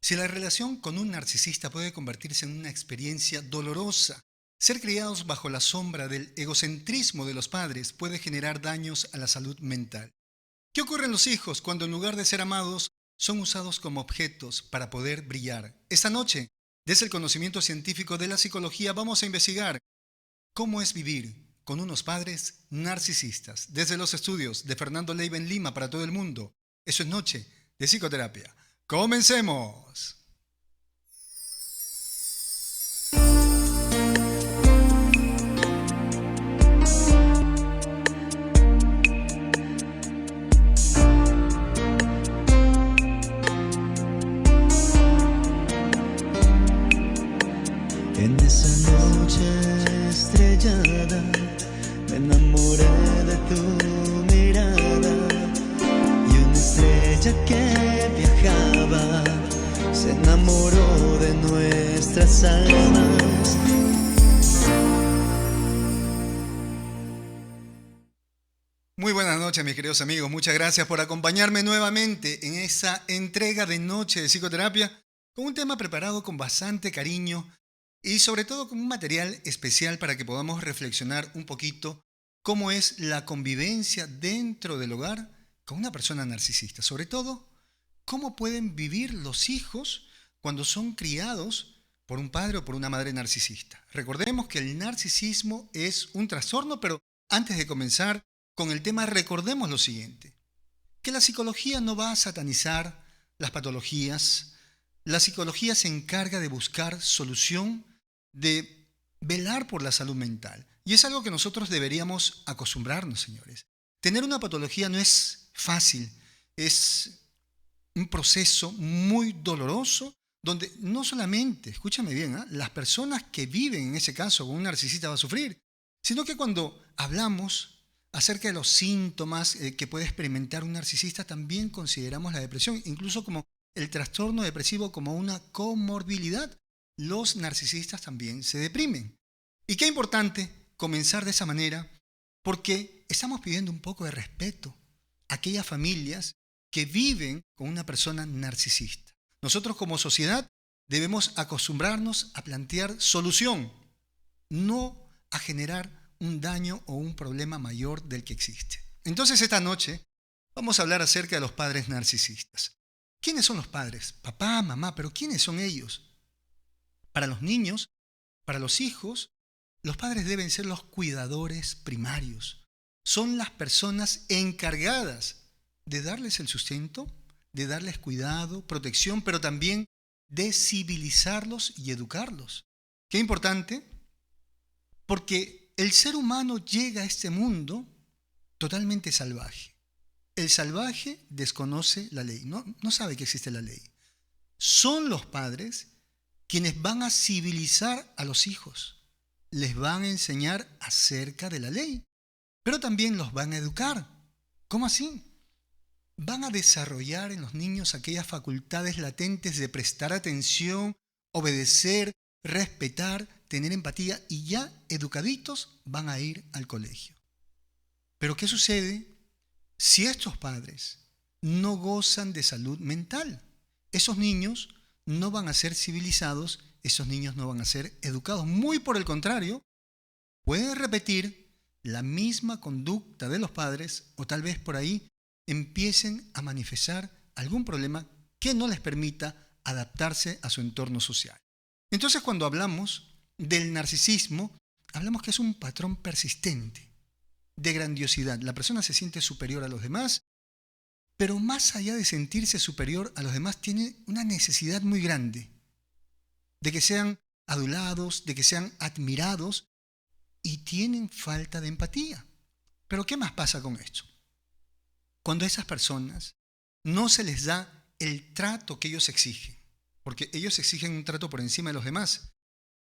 Si la relación con un narcisista puede convertirse en una experiencia dolorosa, ser criados bajo la sombra del egocentrismo de los padres puede generar daños a la salud mental. ¿Qué ocurre en los hijos cuando en lugar de ser amados son usados como objetos para poder brillar? Esta noche, desde el conocimiento científico de la psicología, vamos a investigar cómo es vivir con unos padres narcisistas. Desde los estudios de Fernando Leiva en Lima para todo el mundo. Eso es Noche de Psicoterapia. ¡Comencemos! En esa noche estrellada me enamoré de tu mirada y una estrella que viajaba se enamoró de nuestras almas. Muy buenas noches, mis queridos amigos. Muchas gracias por acompañarme nuevamente en esa entrega de Noche de Psicoterapia con un tema preparado con bastante cariño y sobre todo con un material especial para que podamos reflexionar un poquito cómo es la convivencia dentro del hogar con una persona narcisista. Sobre todo, cómo pueden vivir los hijos cuando son criados por un padre o por una madre narcisista. Recordemos que el narcisismo es un trastorno, pero antes de comenzar con el tema, recordemos lo siguiente, que la psicología no va a satanizar las patologías. La psicología se encarga de buscar solución, de velar por la salud mental. Y es algo que nosotros deberíamos acostumbrarnos, señores. Tener una patología no es fácil, es un proceso muy doloroso donde no solamente, escúchame bien, las personas que viven en ese caso con un narcisista van a sufrir, sino que cuando hablamos acerca de los síntomas que puede experimentar un narcisista, también consideramos la depresión, incluso como el trastorno depresivo como una comorbilidad. Los narcisistas también se deprimen. Y qué importante comenzar de esa manera, porque estamos pidiendo un poco de respeto a aquellas familias que viven con una persona narcisista. Nosotros como sociedad debemos acostumbrarnos a plantear solución, no a generar un daño o un problema mayor del que existe. Entonces esta noche vamos a hablar acerca de los padres narcisistas. ¿Quiénes son los padres? Papá, mamá, pero ¿quiénes son ellos? Para los niños, para los hijos, los padres deben ser los cuidadores primarios. Son las personas encargadas de darles el sustento, de darles cuidado, protección, pero también de civilizarlos y educarlos. Qué importante, porque el ser humano llega a este mundo totalmente salvaje. El salvaje desconoce la ley, no sabe que existe la ley. Son los padres quienes van a civilizar a los hijos, les van a enseñar acerca de la ley, pero también los van a educar. ¿Cómo así? Van a desarrollar en los niños aquellas facultades latentes de prestar atención, obedecer, respetar, tener empatía y ya educaditos van a ir al colegio. Pero ¿qué sucede si estos padres no gozan de salud mental? Esos niños no van a ser civilizados, esos niños no van a ser educados. Muy por el contrario, pueden repetir la misma conducta de los padres o tal vez por ahí empiecen a manifestar algún problema que no les permita adaptarse a su entorno social. Entonces, cuando hablamos del narcisismo, hablamos que es un patrón persistente de grandiosidad. La persona se siente superior a los demás, pero más allá de sentirse superior a los demás, tiene una necesidad muy grande de que sean adulados, de que sean admirados y tienen falta de empatía. Pero ¿qué más pasa con esto? Cuando a esas personas no se les da el trato que ellos exigen, porque ellos exigen un trato por encima de los demás,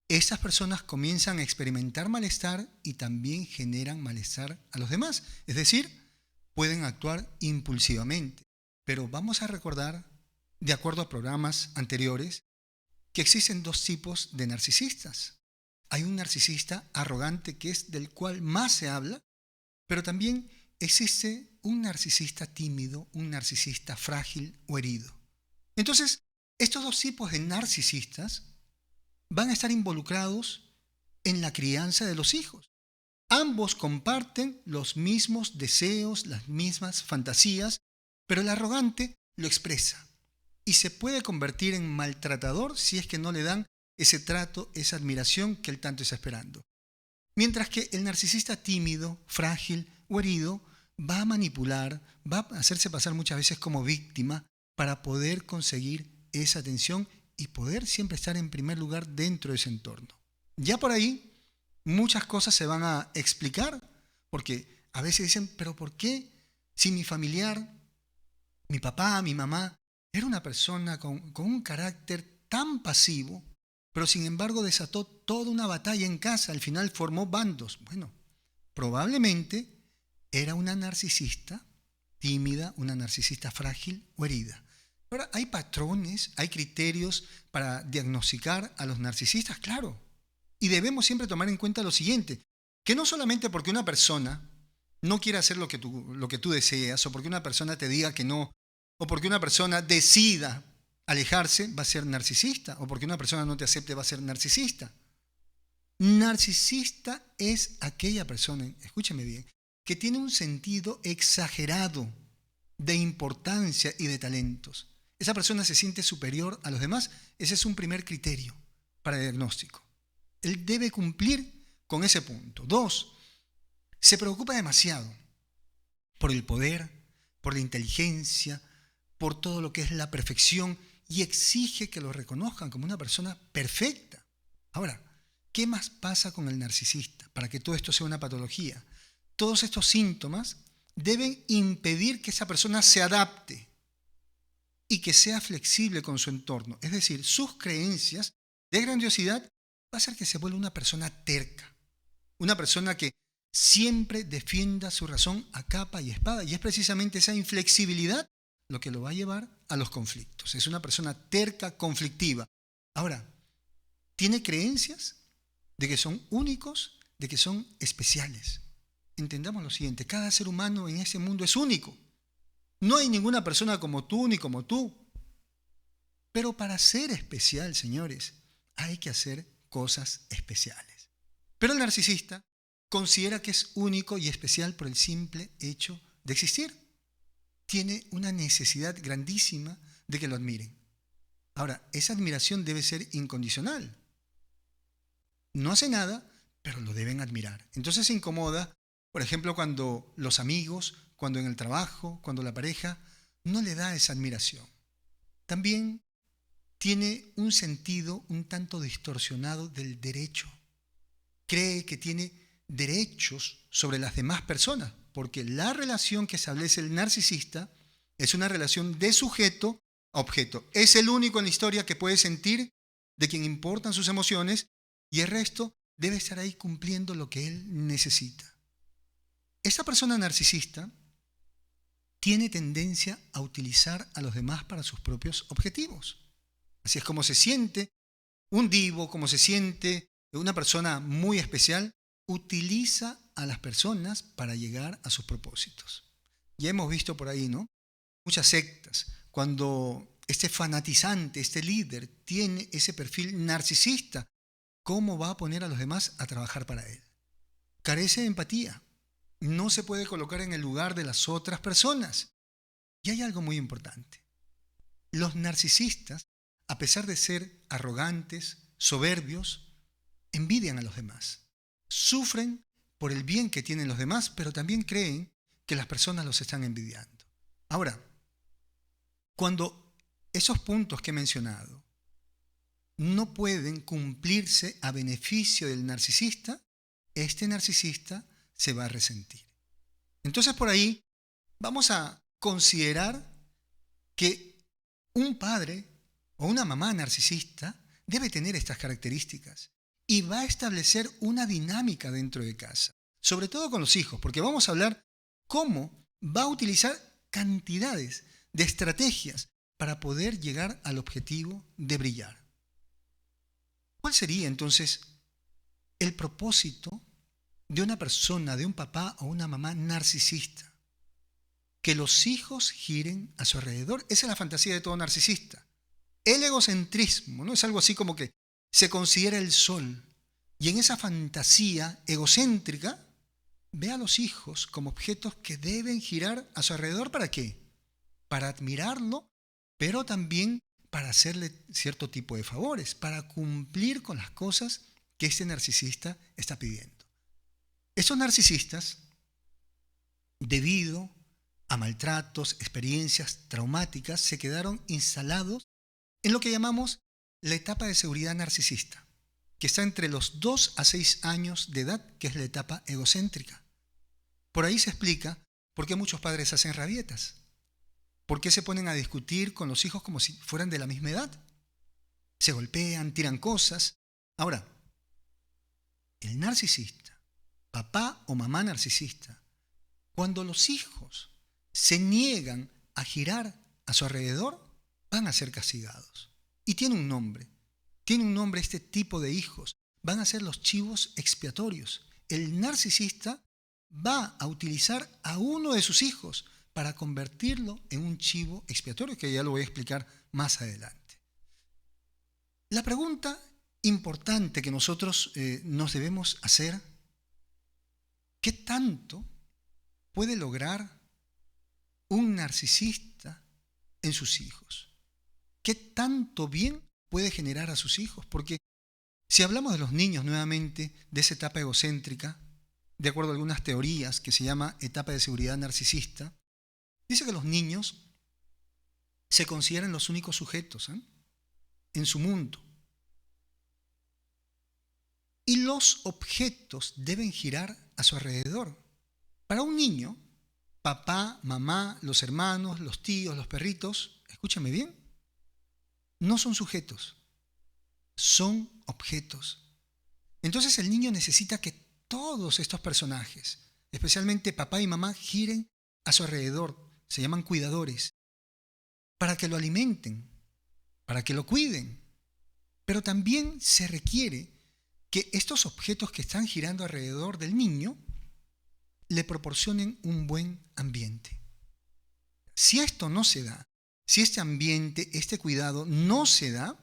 esas personas comienzan a experimentar malestar y también generan malestar a los demás. Es decir, pueden actuar impulsivamente. Pero vamos a recordar, de acuerdo a programas anteriores, que existen dos tipos de narcisistas. Hay un narcisista arrogante, que es del cual más se habla, pero también existe un narcisista tímido, un narcisista frágil o herido. Entonces, Estos dos tipos de narcisistas van a estar involucrados en la crianza de los hijos. Ambos comparten los mismos deseos, las mismas fantasías, pero el arrogante lo expresa y se puede convertir en maltratador si es que no le dan ese trato, esa admiración que él tanto está esperando. Mientras que el narcisista tímido, frágil o herido va a manipular, va a hacerse pasar muchas veces como víctima para poder conseguir esa atención y poder siempre estar en primer lugar dentro de ese entorno. Ya por ahí muchas cosas se van a explicar, porque a veces dicen, pero ¿por qué si mi familiar, mi papá, mi mamá, era una persona con un carácter tan pasivo, pero sin embargo desató toda una batalla en casa, al final formó bandos? Bueno, probablemente era una narcisista tímida, una narcisista frágil o herida. Ahora, ¿hay patrones, hay criterios para diagnosticar a los narcisistas? Claro. Y debemos siempre tomar en cuenta lo siguiente, que no solamente porque una persona no quiere hacer lo que tú deseas, o porque una persona te diga que no, o porque una persona decida alejarse, va a ser narcisista, o porque una persona no te acepte, va a ser narcisista. Narcisista es aquella persona, escúchame bien, que tiene un sentido exagerado de importancia y de talentos. Esa persona se siente superior a los demás. Ese es un primer criterio para el diagnóstico. Él debe cumplir con ese punto. 2, se preocupa demasiado por el poder, por la inteligencia, por todo lo que es la perfección y exige que lo reconozcan como una persona perfecta. Ahora, ¿qué más pasa con el narcisista para que todo esto sea una patología? Todos estos síntomas deben impedir que esa persona se adapte y que sea flexible con su entorno. Es decir, sus creencias de grandiosidad va a hacer que se vuelva una persona terca, una persona que siempre defienda su razón a capa y espada. Y es precisamente esa inflexibilidad lo que lo va a llevar a los conflictos. Es una persona terca, conflictiva. Ahora, tiene creencias de que son únicos, de que son especiales. Entendamos lo siguiente, cada ser humano en ese mundo es único. No hay ninguna persona como tú ni como tú. Pero para ser especial, señores, hay que hacer cosas especiales. Pero el narcisista considera que es único y especial por el simple hecho de existir. Tiene una necesidad grandísima de que lo admiren. Ahora, esa admiración debe ser incondicional. No hace nada, pero lo deben admirar. Entonces se incomoda, por ejemplo, cuando los amigos, cuando en el trabajo, cuando la pareja no le da esa admiración. También tiene un sentido un tanto distorsionado del derecho. Cree que tiene derechos sobre las demás personas, porque la relación que establece el narcisista es una relación de sujeto a objeto. Es el único en la historia que puede sentir, de quien importan sus emociones, y el resto debe estar ahí cumpliendo lo que él necesita. Esta persona narcisista tiene tendencia a utilizar a los demás para sus propios objetivos. Así es como se siente un divo, como se siente una persona muy especial, utiliza a las personas para llegar a sus propósitos. Ya hemos visto por ahí, ¿no? Muchas sectas, cuando este fanatizante, este líder, tiene ese perfil narcisista, ¿cómo va a poner a los demás a trabajar para él? Carece de empatía. No se puede colocar en el lugar de las otras personas. Y hay algo muy importante. Los narcisistas, a pesar de ser arrogantes, soberbios, envidian a los demás. Sufren por el bien que tienen los demás, pero también creen que las personas los están envidiando. Ahora, cuando esos puntos que he mencionado no pueden cumplirse a beneficio del narcisista, este narcisista se va a resentir. Entonces por ahí vamos a considerar que un padre o una mamá narcisista debe tener estas características y va a establecer una dinámica dentro de casa, sobre todo con los hijos, porque vamos a hablar cómo va a utilizar cantidades de estrategias para poder llegar al objetivo de brillar. ¿Cuál sería entonces el propósito de una persona, de un papá o una mamá narcisista? Que los hijos giren a su alrededor. Esa es la fantasía de todo narcisista. El egocentrismo, ¿no? Es algo así como que se considera el sol. Y en esa fantasía egocéntrica, ve a los hijos como objetos que deben girar a su alrededor. ¿Para qué? Para admirarlo, pero también para hacerle cierto tipo de favores, para cumplir con las cosas que este narcisista está pidiendo. Estos narcisistas, debido a maltratos, experiencias traumáticas, se quedaron instalados en lo que llamamos la etapa de seguridad narcisista, que está entre los 2 a 6 años de edad, que es la etapa egocéntrica. Por ahí se explica por qué muchos padres hacen rabietas, por qué se ponen a discutir con los hijos como si fueran de la misma edad. Se golpean, tiran cosas. Ahora, el narcisista, papá o mamá narcisista, cuando los hijos se niegan a girar a su alrededor, van a ser castigados. Y tiene un nombre este tipo de hijos. Van a ser los chivos expiatorios. El narcisista va a utilizar a uno de sus hijos para convertirlo en un chivo expiatorio, que ya lo voy a explicar más adelante. La pregunta importante que nosotros nos debemos hacer: ¿qué tanto puede lograr un narcisista en sus hijos? ¿Qué tanto bien puede generar a sus hijos? Porque si hablamos de los niños nuevamente, de esa etapa egocéntrica, de acuerdo a algunas teorías que se llama etapa de seguridad narcisista, dice que los niños se consideran los únicos sujetos en su mundo. Y los objetos deben girar a su alrededor. Para un niño, papá, mamá, los hermanos, los tíos, los perritos, escúchame bien, no son sujetos, son objetos. Entonces el niño necesita que todos estos personajes, especialmente papá y mamá, giren a su alrededor. Se llaman cuidadores, para que lo alimenten, para que lo cuiden. Pero también se requiere que estos objetos que están girando alrededor del niño le proporcionen un buen ambiente. Si esto no se da, si este ambiente, este cuidado no se da,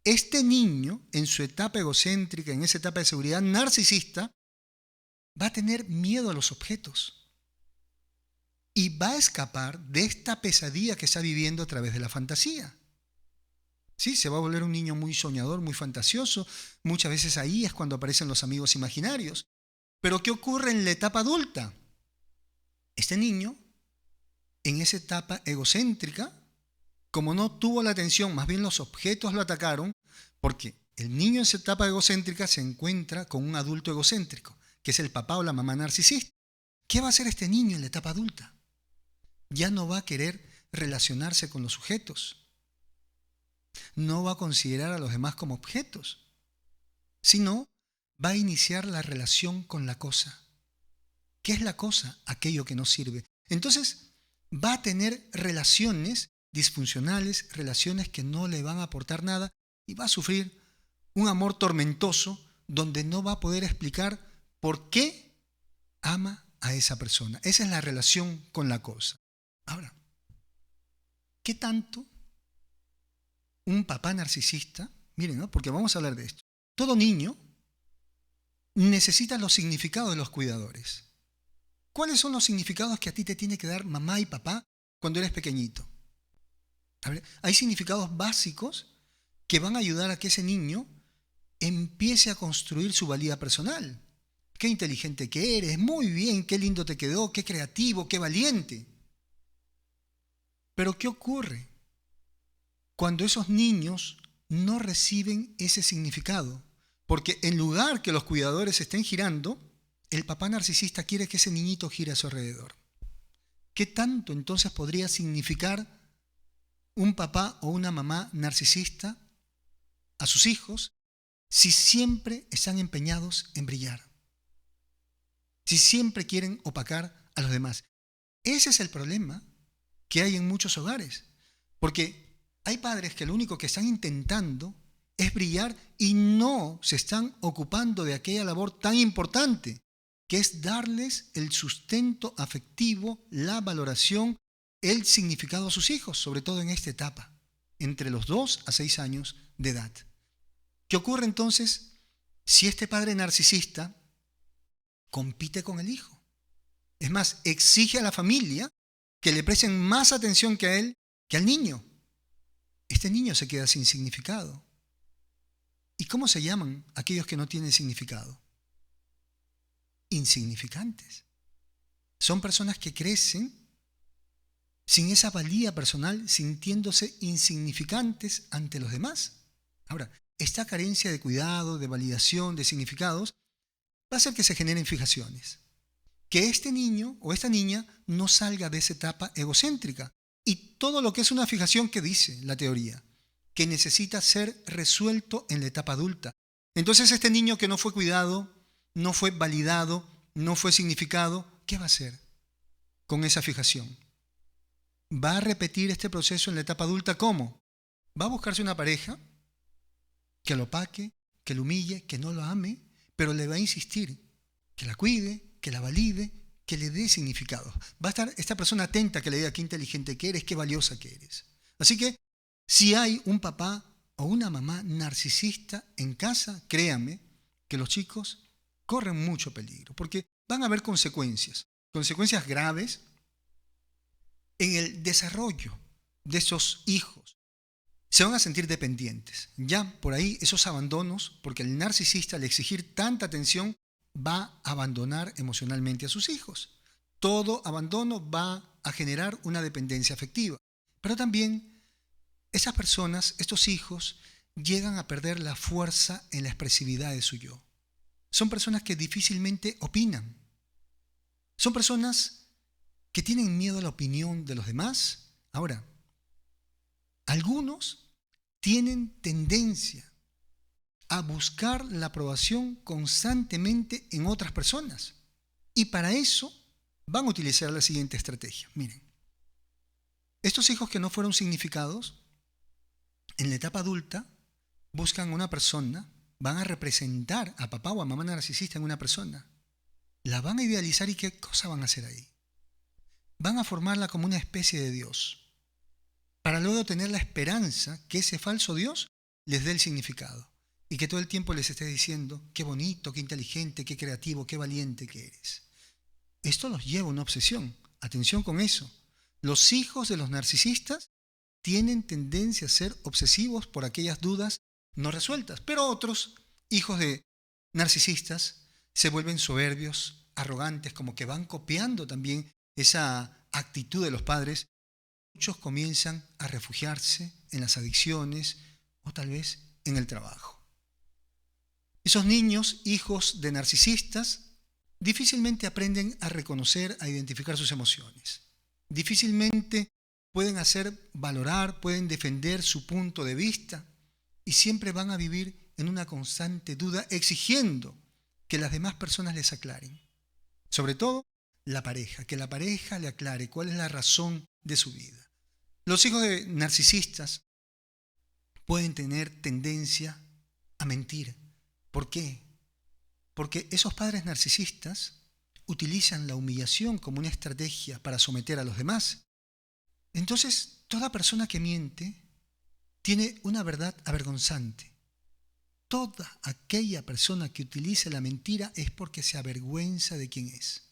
este niño en su etapa egocéntrica, en esa etapa de seguridad narcisista, va a tener miedo a los objetos y va a escapar de esta pesadilla que está viviendo a través de la fantasía. Sí, se va a volver un niño muy soñador, muy fantasioso. Muchas veces ahí es cuando aparecen los amigos imaginarios. Pero ¿qué ocurre en la etapa adulta? Este niño, en esa etapa egocéntrica, como no tuvo la atención, más bien los objetos lo atacaron, porque el niño en esa etapa egocéntrica se encuentra con un adulto egocéntrico, que es el papá o la mamá narcisista. ¿Qué va a hacer este niño en la etapa adulta? Ya no va a querer relacionarse con los sujetos. No va a considerar a los demás como objetos, sino va a iniciar la relación con la cosa. ¿Qué es la cosa? Aquello que no sirve. Entonces va a tener relaciones disfuncionales, relaciones que no le van a aportar nada, y va a sufrir un amor tormentoso donde no va a poder explicar por qué ama a esa persona. Esa es la relación con la cosa. Ahora, ¿qué tanto un papá narcisista? Miren, ¿no? Porque vamos a hablar de esto. Todo niño necesita los significados de los cuidadores. ¿Cuáles son los significados que a ti te tiene que dar mamá y papá cuando eres pequeñito? A ver, hay significados básicos que van a ayudar a que ese niño empiece a construir su valía personal. Qué inteligente que eres, muy bien, qué lindo te quedó, qué creativo, qué valiente. Pero ¿qué ocurre cuando esos niños no reciben ese significado? Porque en lugar que los cuidadores estén girando, el papá narcisista quiere que ese niñito gire a su alrededor. ¿Qué tanto entonces podría significar un papá o una mamá narcisista a sus hijos si siempre están empeñados en brillar? Si siempre quieren opacar a los demás. Ese es el problema que hay en muchos hogares. Porque hay padres que lo único que están intentando es brillar y no se están ocupando de aquella labor tan importante, que es darles el sustento afectivo, la valoración, el significado a sus hijos, sobre todo en esta etapa. entre los 2 a 6 años de edad. ¿Qué ocurre entonces si este padre narcisista compite con el hijo? Es más, exige a la familia que le presten más atención que a él, que al niño. Este niño se queda sin significado. ¿Y cómo se llaman aquellos que no tienen significado? Insignificantes. Son personas que crecen sin esa valía personal, sintiéndose insignificantes ante los demás. Ahora, esta carencia de cuidado, de validación, de significados, va a hacer que se generen fijaciones. Que este niño o esta niña no salga de esa etapa egocéntrica. Y todo lo que es una fijación que dice la teoría, que necesita ser resuelto en la etapa adulta. Entonces este niño que no fue cuidado, no fue validado, no fue significado, ¿qué va a hacer con esa fijación? Va a repetir este proceso en la etapa adulta, ¿cómo? Va a buscarse una pareja que lo opaque, que lo humille, que no lo ame, pero le va a insistir, que la cuide, que la valide, que le dé significado. Va a estar esta persona atenta que le diga qué inteligente que eres, qué valiosa que eres. Así que si hay un papá o una mamá narcisista en casa, créanme que los chicos corren mucho peligro, porque van a haber consecuencias graves en el desarrollo de esos hijos. Se van a sentir dependientes. Ya por ahí esos abandonos, porque el narcisista al exigir tanta atención va a abandonar emocionalmente a sus hijos. Todo abandono va a generar una dependencia afectiva. Pero también esas personas, estos hijos, llegan a perder la fuerza en la expresividad de su yo. Son personas que difícilmente opinan. Son personas que tienen miedo a la opinión de los demás. Ahora, algunos tienen tendencia a buscar la aprobación constantemente en otras personas. Y para eso van a utilizar la siguiente estrategia. Miren, estos hijos que no fueron significados, en la etapa adulta, buscan una persona, van a representar a papá o a mamá narcisista en una persona. La van a idealizar y ¿qué cosa van a hacer ahí? Van a formarla como una especie de Dios, para luego tener la esperanza que ese falso Dios les dé el significado y que todo el tiempo les esté diciendo qué bonito, qué inteligente, qué creativo, qué valiente que eres. Esto los lleva a una obsesión. Atención con eso. Los hijos de los narcisistas tienen tendencia a ser obsesivos por aquellas dudas no resueltas, pero otros hijos de narcisistas se vuelven soberbios, arrogantes, como que van copiando también esa actitud de los padres. Muchos comienzan a refugiarse en las adicciones o tal vez en el trabajo. Esos niños, hijos de narcisistas, difícilmente aprenden a reconocer, a identificar sus emociones. Difícilmente pueden hacer valorar, pueden defender su punto de vista y siempre van a vivir en una constante duda, exigiendo que las demás personas les aclaren. Sobre todo la pareja, que la pareja le aclare cuál es la razón de su vida. Los hijos de narcisistas pueden tener tendencia a mentir. ¿Por qué? Porque esos padres narcisistas utilizan la humillación como una estrategia para someter a los demás. Entonces, toda persona que miente tiene una verdad avergonzante. Toda aquella persona que utilice la mentira es porque se avergüenza de quién es.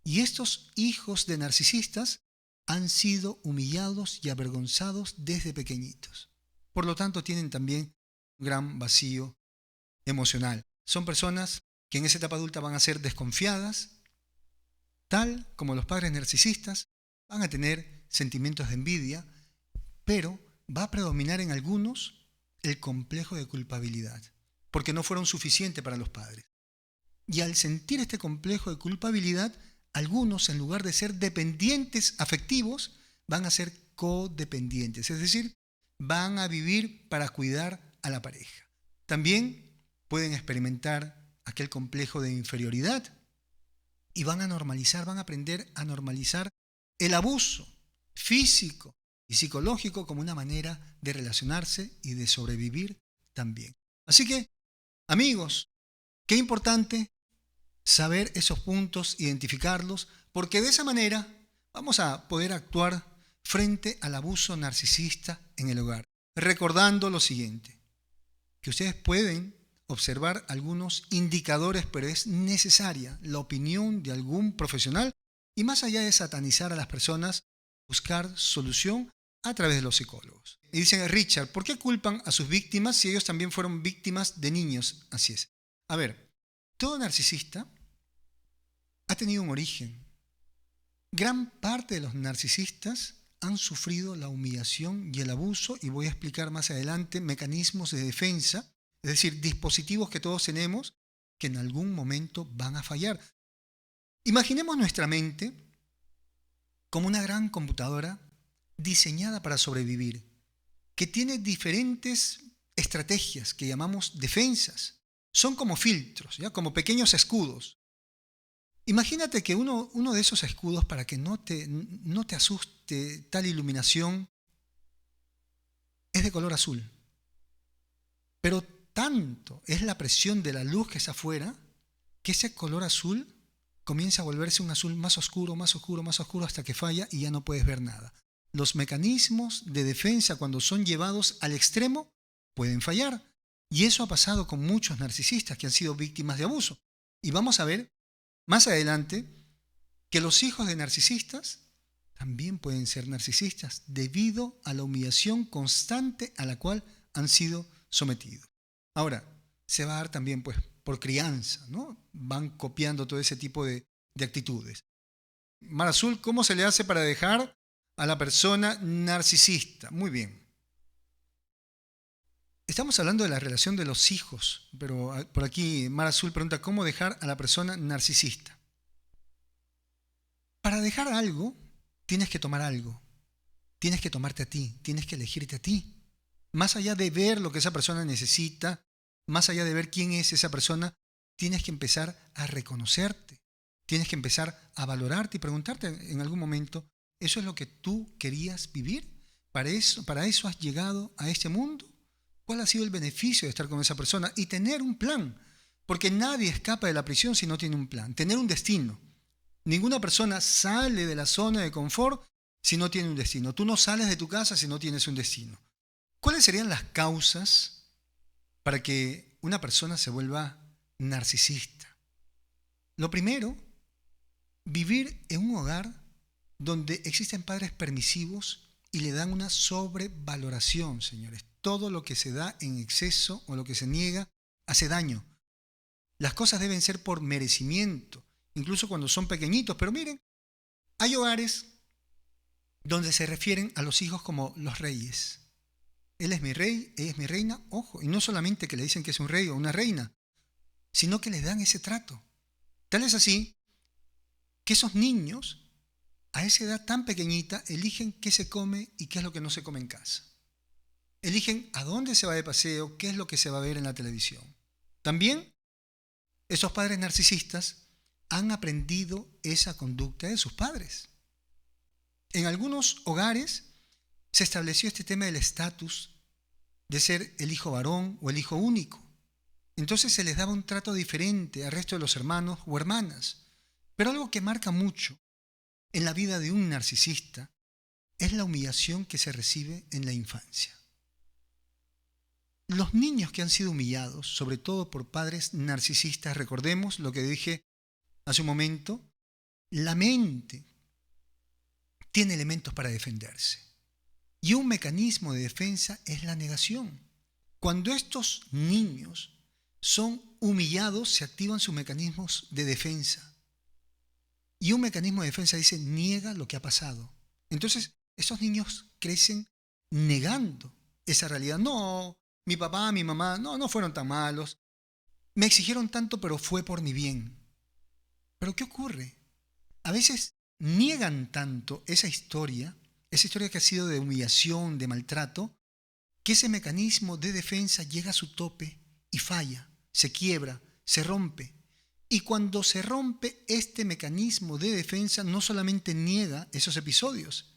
Y estos hijos de narcisistas han sido humillados y avergonzados desde pequeñitos. Por lo tanto, tienen también un gran vacío emocional. Son personas que en esa etapa adulta van a ser desconfiadas, tal como los padres narcisistas, van a tener sentimientos de envidia, pero va a predominar en algunos el complejo de culpabilidad, porque no fueron suficientes para los padres. Y al sentir este complejo de culpabilidad, algunos, en lugar de ser dependientes afectivos, van a ser codependientes, es decir, van a vivir para cuidar a la pareja. También pueden experimentar aquel complejo de inferioridad y van a aprender a normalizar el abuso físico y psicológico como una manera de relacionarse y de sobrevivir también. Así que, amigos, qué importante saber esos puntos, identificarlos, porque de esa manera vamos a poder actuar frente al abuso narcisista en el hogar. Recordando lo siguiente, que ustedes pueden observar algunos indicadores, pero es necesaria la opinión de algún profesional y más allá de satanizar a las personas, buscar solución a través de los psicólogos. Y dicen, Richard, ¿por qué culpan a sus víctimas si ellos también fueron víctimas de niños? Así es. A ver, todo narcisista ha tenido un origen. Gran parte de los narcisistas han sufrido la humillación y el abuso, y voy a explicar más adelante mecanismos de defensa, es decir, dispositivos que todos tenemos que en algún momento van a fallar. Imaginemos nuestra mente como una gran computadora diseñada para sobrevivir, que tiene diferentes estrategias que llamamos defensas. Son como filtros, ¿ya? Como pequeños escudos. Imagínate que uno de esos escudos, para que no te asuste tal iluminación, es de color azul. Pero tanto es la presión de la luz que está afuera, que ese color azul comienza a volverse un azul más oscuro, más oscuro, más oscuro, hasta que falla y ya no puedes ver nada. Los mecanismos de defensa, cuando son llevados al extremo, pueden fallar. Y eso ha pasado con muchos narcisistas que han sido víctimas de abuso. Y vamos a ver más adelante que los hijos de narcisistas también pueden ser narcisistas debido a la humillación constante a la cual han sido sometidos. Ahora, se va a dar también pues, por crianza, ¿no? Van copiando todo ese tipo de actitudes. Mar Azul, ¿cómo se le hace para dejar a la persona narcisista? Muy bien. Estamos hablando de la relación de los hijos, pero por aquí Mar Azul pregunta, ¿cómo dejar a la persona narcisista? Para dejar algo, tienes que tomar algo. Tienes que tomarte a ti, tienes que elegirte a ti. Más allá de ver lo que esa persona necesita, más allá de ver quién es esa persona, tienes que empezar a reconocerte. Tienes que empezar a valorarte y preguntarte en algún momento, ¿eso es lo que tú querías vivir? ¿Para eso has llegado a este mundo? ¿Cuál ha sido el beneficio de estar con esa persona? Y tener un plan, porque nadie escapa de la prisión si no tiene un plan. Tener un destino. Ninguna persona sale de la zona de confort si no tiene un destino. Tú no sales de tu casa si no tienes un destino. ¿Cuáles serían las causas para que una persona se vuelva narcisista? Lo primero, vivir en un hogar donde existen padres permisivos y le dan una sobrevaloración, señores. Todo lo que se da en exceso o lo que se niega hace daño. Las cosas deben ser por merecimiento, incluso cuando son pequeñitos. Pero miren, hay hogares donde se refieren a los hijos como los reyes. Él es mi rey, ella es mi reina, ojo, y no solamente que le dicen que es un rey o una reina, sino que les dan ese trato. Tal es así que esos niños, a esa edad tan pequeñita, eligen qué se come y qué es lo que no se come en casa. Eligen a dónde se va de paseo, qué es lo que se va a ver en la televisión. También, esos padres narcisistas han aprendido esa conducta de sus padres. En algunos hogares se estableció este tema del estatus de ser el hijo varón o el hijo único. Entonces se les daba un trato diferente al resto de los hermanos o hermanas. Pero algo que marca mucho en la vida de un narcisista es la humillación que se recibe en la infancia. Los niños que han sido humillados, sobre todo por padres narcisistas, recordemos lo que dije hace un momento, la mente tiene elementos para defenderse. Y un mecanismo de defensa es la negación. Cuando estos niños son humillados, se activan sus mecanismos de defensa. Y un mecanismo de defensa dice, niega lo que ha pasado. Entonces, estos niños crecen negando esa realidad. No, mi papá, mi mamá, no fueron tan malos. Me exigieron tanto, pero fue por mi bien. ¿Pero qué ocurre? A veces niegan tanto esa historia que ha sido de humillación, de maltrato, que ese mecanismo de defensa llega a su tope y falla, se quiebra, se rompe. Y cuando se rompe este mecanismo de defensa, no solamente niega esos episodios,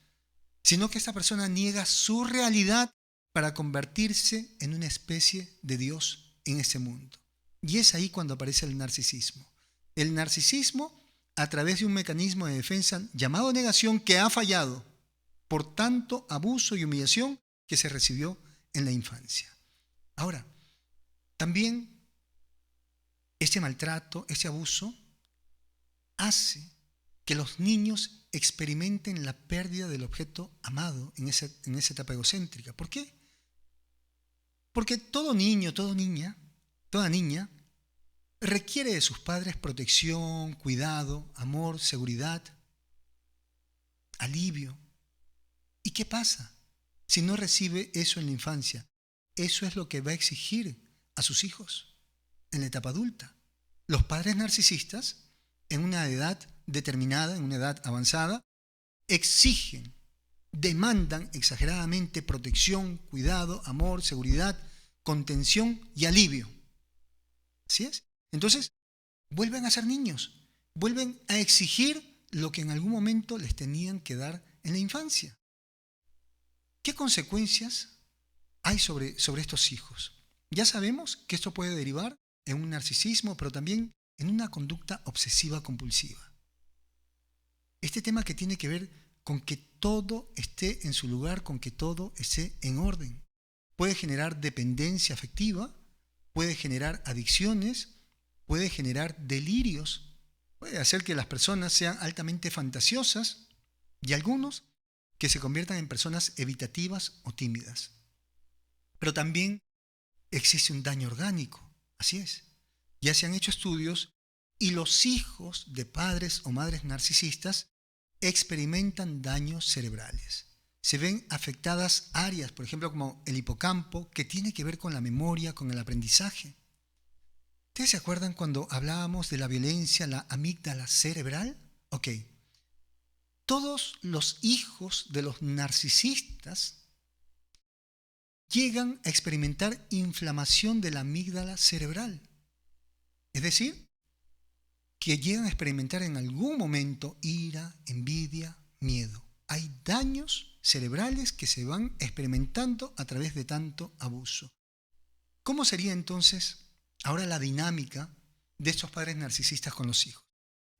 sino que esta persona niega su realidad para convertirse en una especie de Dios en este mundo. Y es ahí cuando aparece el narcisismo. El narcisismo, a través de un mecanismo de defensa llamado negación, que ha fallado. por tanto abuso y humillación que se recibió en la infancia. Ahora, también este maltrato, este abuso, hace que los niños experimenten la pérdida del objeto amado en esa etapa egocéntrica. ¿Por qué? Porque todo niño, toda niña requiere de sus padres protección, cuidado, amor, seguridad, alivio. ¿Y qué pasa si no recibe eso en la infancia? Eso es lo que va a exigir a sus hijos en la etapa adulta. Los padres narcisistas, en una edad determinada, en una edad avanzada, exigen, demandan exageradamente protección, cuidado, amor, seguridad, contención y alivio. ¿Así es? Entonces, vuelven a ser niños, vuelven a exigir lo que en algún momento les tenían que dar en la infancia. ¿Qué consecuencias hay sobre estos hijos? Ya sabemos que esto puede derivar en un narcisismo, pero también en una conducta obsesiva compulsiva. Este tema que tiene que ver con que todo esté en su lugar, con que todo esté en orden. Puede generar dependencia afectiva, puede generar adicciones, puede generar delirios, puede hacer que las personas sean altamente fantasiosas y algunos que se conviertan en personas evitativas o tímidas. Pero también existe un daño orgánico, así es. Ya se han hecho estudios y los hijos de padres o madres narcisistas experimentan daños cerebrales. Se ven afectadas áreas, por ejemplo, como el hipocampo, que tiene que ver con la memoria, con el aprendizaje. ¿Ustedes se acuerdan cuando hablábamos de la violencia, la amígdala cerebral? Ok. Todos los hijos de los narcisistas llegan a experimentar inflamación de la amígdala cerebral. Es decir, que llegan a experimentar en algún momento ira, envidia, miedo. Hay daños cerebrales que se van experimentando a través de tanto abuso. ¿Cómo sería entonces ahora la dinámica de estos padres narcisistas con los hijos?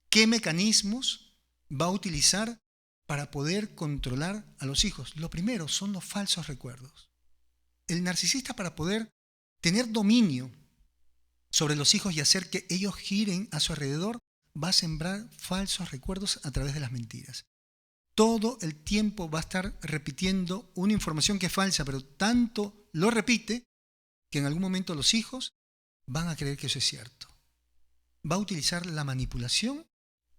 ¿Qué mecanismos va a utilizar para poder controlar a los hijos? Lo primero son los falsos recuerdos. El narcisista, para poder tener dominio sobre los hijos y hacer que ellos giren a su alrededor, va a sembrar falsos recuerdos a través de las mentiras. Todo el tiempo va a estar repitiendo una información que es falsa, pero tanto lo repite que en algún momento los hijos van a creer que eso es cierto. Va a utilizar la manipulación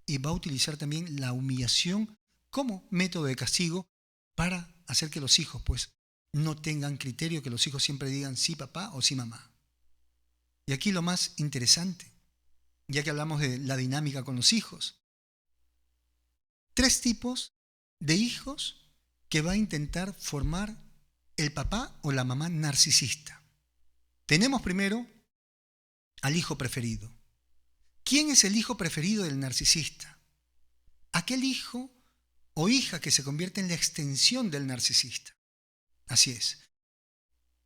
y va a utilizar también la humillación como método de castigo para hacer que los hijos pues no tengan criterio, que los hijos siempre digan sí papá o sí mamá. Y aquí lo más interesante, ya que hablamos de la dinámica con los hijos. 3 tipos de hijos que va a intentar formar el papá o la mamá narcisista. Tenemos primero al hijo preferido. ¿Quién es el hijo preferido del narcisista? Aquel hijo o hija que se convierte en la extensión del narcisista. Así es.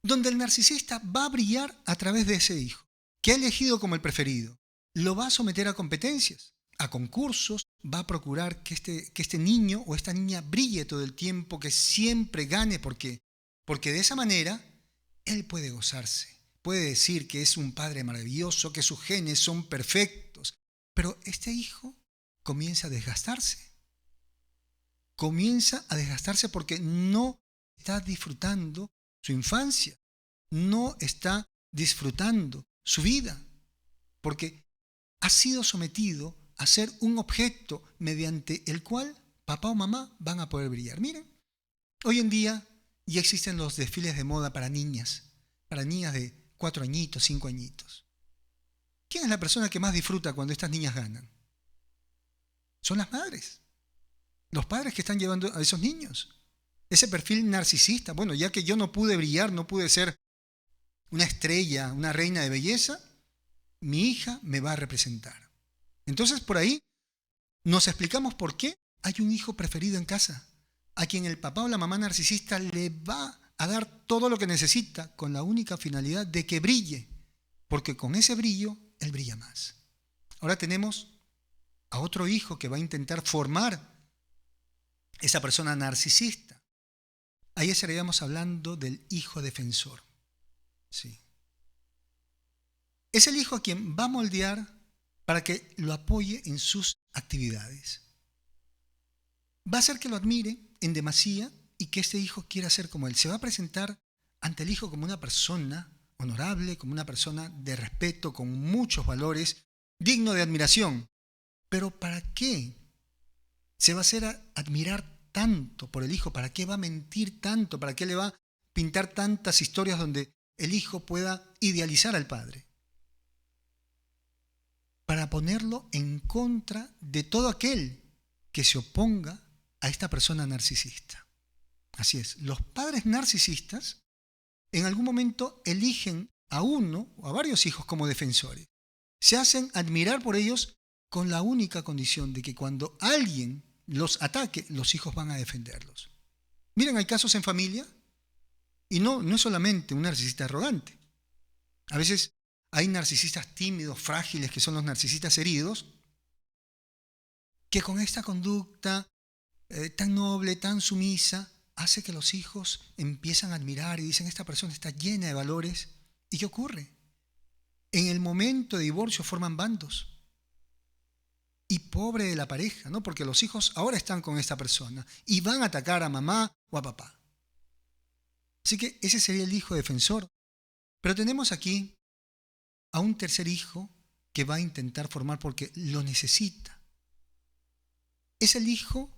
Donde el narcisista va a brillar a través de ese hijo, que ha elegido como el preferido. Lo va a someter a competencias, a concursos, va a procurar que este niño o esta niña brille todo el tiempo, que siempre gane. ¿Por qué? Porque de esa manera él puede gozarse, puede decir que es un padre maravilloso, que sus genes son perfectos. Pero este hijo comienza a desgastarse. Comienza a desgastarse porque no está disfrutando su infancia, no está disfrutando su vida, porque ha sido sometido a ser un objeto mediante el cual papá o mamá van a poder brillar. Miren, hoy en día ya existen los desfiles de moda para niñas de 4 añitos, 5 añitos. ¿Quién es la persona que más disfruta cuando estas niñas ganan? Son las madres, los padres que están llevando a esos niños. Ese perfil narcisista, bueno, ya que yo no pude brillar, no pude ser una estrella, una reina de belleza, mi hija me va a representar. Entonces, por ahí nos explicamos por qué hay un hijo preferido en casa, a quien el papá o la mamá narcisista le va a dar todo lo que necesita con la única finalidad de que brille, porque con ese brillo, él brilla más. Ahora tenemos a otro hijo que va a intentar formar esa persona narcisista. ahí estaríamos hablando del hijo defensor. Sí. Es el hijo a quien va a moldear para que lo apoye en sus actividades. Va a hacer que lo admire en demasía y que este hijo quiera ser como él. Se va a presentar ante el hijo como una persona honorable, como una persona de respeto, con muchos valores, digno de admiración. Pero ¿para qué se va a hacer admirar tanto por el hijo? ¿Para qué va a mentir tanto? ¿Para qué le va a pintar tantas historias donde el hijo pueda idealizar al padre? Para ponerlo en contra de todo aquel que se oponga a esta persona narcisista. Así es, los padres narcisistas en algún momento eligen a uno o a varios hijos como defensores. Se hacen admirar por ellos con la única condición de que cuando alguien los ataque, los hijos van a defenderlos. Miren, hay casos en familia y no es solamente un narcisista arrogante. A veces hay narcisistas tímidos, frágiles, que son los narcisistas heridos, que con esta conducta tan noble, tan sumisa, hace que los hijos empiezan a admirar y dicen, esta persona está llena de valores. ¿Y qué ocurre? En el momento de divorcio forman bandos. Y pobre de la pareja, ¿no? Porque los hijos ahora están con esta persona y van a atacar a mamá o a papá. Así que ese sería el hijo defensor. Pero tenemos aquí a un tercer hijo que va a intentar formar porque lo necesita. Es el hijo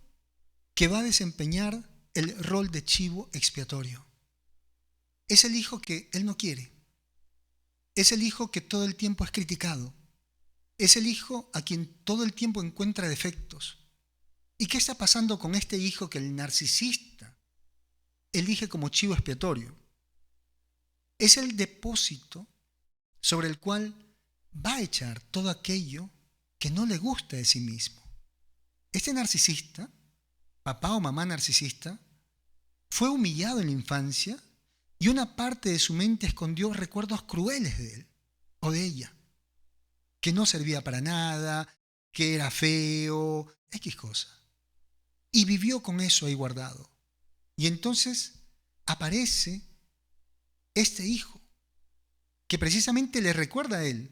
que va a desempeñar el rol de chivo expiatorio. Es el hijo que él no quiere. Es el hijo que todo el tiempo es criticado. Es el hijo a quien todo el tiempo encuentra defectos. ¿Y qué está pasando con este hijo que el narcisista elige como chivo expiatorio? Es el depósito sobre el cual va a echar todo aquello que no le gusta de sí mismo. Este narcisista, papá o mamá narcisista, fue humillado en la infancia y una parte de su mente escondió recuerdos crueles de él o de ella, que no servía para nada, que era feo, X cosa. Y vivió con eso ahí guardado. Y entonces aparece este hijo, que precisamente le recuerda a él.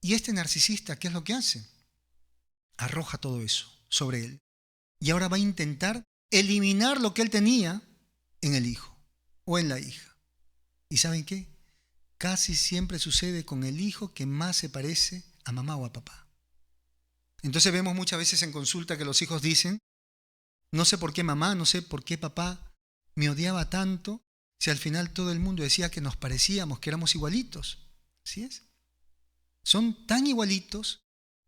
Y este narcisista, ¿qué es lo que hace? Arroja todo eso sobre él. Y ahora va a intentar eliminar lo que él tenía en el hijo o en la hija. ¿Y saben qué? Casi siempre sucede con el hijo que más se parece a mamá o a papá. Entonces vemos muchas veces en consulta que los hijos dicen, no sé por qué mamá, no sé por qué papá me odiaba tanto, si al final todo el mundo decía que nos parecíamos, que éramos igualitos. ¿Así es? Son tan igualitos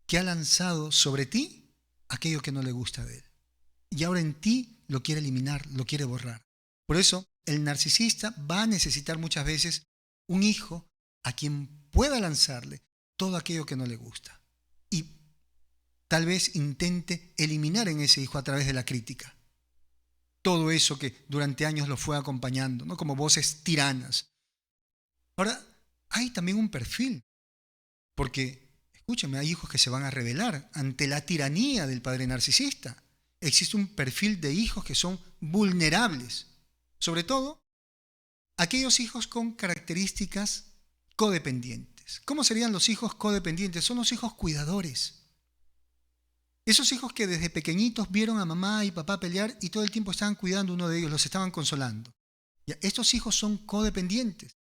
que ha lanzado sobre ti aquello que no le gusta de él. Y ahora en ti lo quiere eliminar, lo quiere borrar. Por eso el narcisista va a necesitar muchas veces un hijo a quien pueda lanzarle todo aquello que no le gusta. Y tal vez intente eliminar en ese hijo a través de la crítica. Todo eso que durante años lo fue acompañando, ¿no? Como voces tiranas. Ahora, hay también un perfil. Porque, escúchame, hay hijos que se van a rebelar ante la tiranía del padre narcisista. Existe un perfil de hijos que son vulnerables. Sobre todo, aquellos hijos con características codependientes. ¿Cómo serían los hijos codependientes? Son los hijos cuidadores. Esos hijos que desde pequeñitos vieron a mamá y papá pelear y todo el tiempo estaban cuidando a uno de ellos, los estaban consolando. Estos hijos son codependientes.